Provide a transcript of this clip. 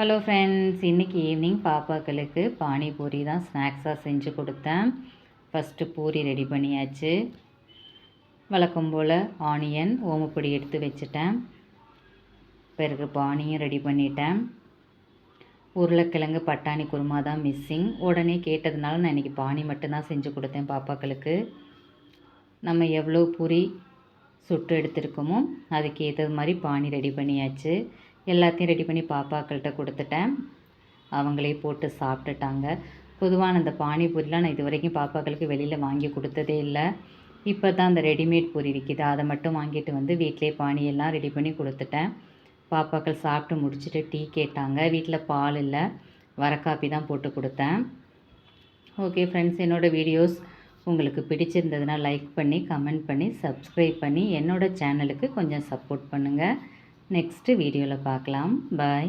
Hello friends, இன்றைக்கி evening பாப்பாக்களுக்கு panipuri தான் ஸ்நாக்ஸாக செஞ்சு கொடுத்தேன். ஃபஸ்ட்டு பூரி ரெடி பண்ணியாச்சு. வழக்கம் போல் ஆனியன் ஓமப்பொடி எடுத்து வச்சுட்டேன். பிறகு பானியும் ரெடி பண்ணிட்டேன். உருளைக்கிழங்கு பட்டாணி குருமா தான் மிஸ்ஸிங். உடனே கேட்டதுனால நான் இன்றைக்கி பானி மட்டும்தான் செஞ்சு கொடுத்தேன் பாப்பாக்களுக்கு. நம்ம எவ்வளோ பூரி சுட்டு எடுத்துருக்கோமோ அதுக்கு ஏற்றது மாதிரி பானி ரெடி பண்ணியாச்சு. எல்லாத்தையும் ரெடி பண்ணி பாப்பாக்கள்கிட்ட கொடுத்துட்டேன். அவங்களே போட்டு சாப்பிட்டுட்டாங்க. பொதுவான அந்த பானிபூரிலாம் நான் இது வரைக்கும் பாப்பாக்களுக்கு வெளியில் வாங்கி கொடுத்ததே இல்லை. இப்போ தான் அந்த ரெடிமேட் பூரி விற்கிது, அதை மட்டும் வாங்கிட்டு வந்து வீட்டிலே பானியெல்லாம் ரெடி பண்ணி கொடுத்துட்டேன். பாப்பாக்கள் சாப்பிட்டு முடிச்சுட்டு டீ கேட்டாங்க. வீட்டில் பால் இல்லை, வர காப்பி தான் போட்டு கொடுத்தேன். ஓகே ஃப்ரெண்ட்ஸ், என்னோடய வீடியோஸ் உங்களுக்கு பிடிச்சிருந்ததுன்னா லைக் பண்ணி, கமெண்ட் பண்ணி, சப்ஸ்கிரைப் பண்ணி என்னோடய சேனலுக்கு கொஞ்சம் சப்போர்ட் பண்ணுங்கள். நெக்ஸ்ட்டு வீடியோவில் பார்க்கலாம். பாய்.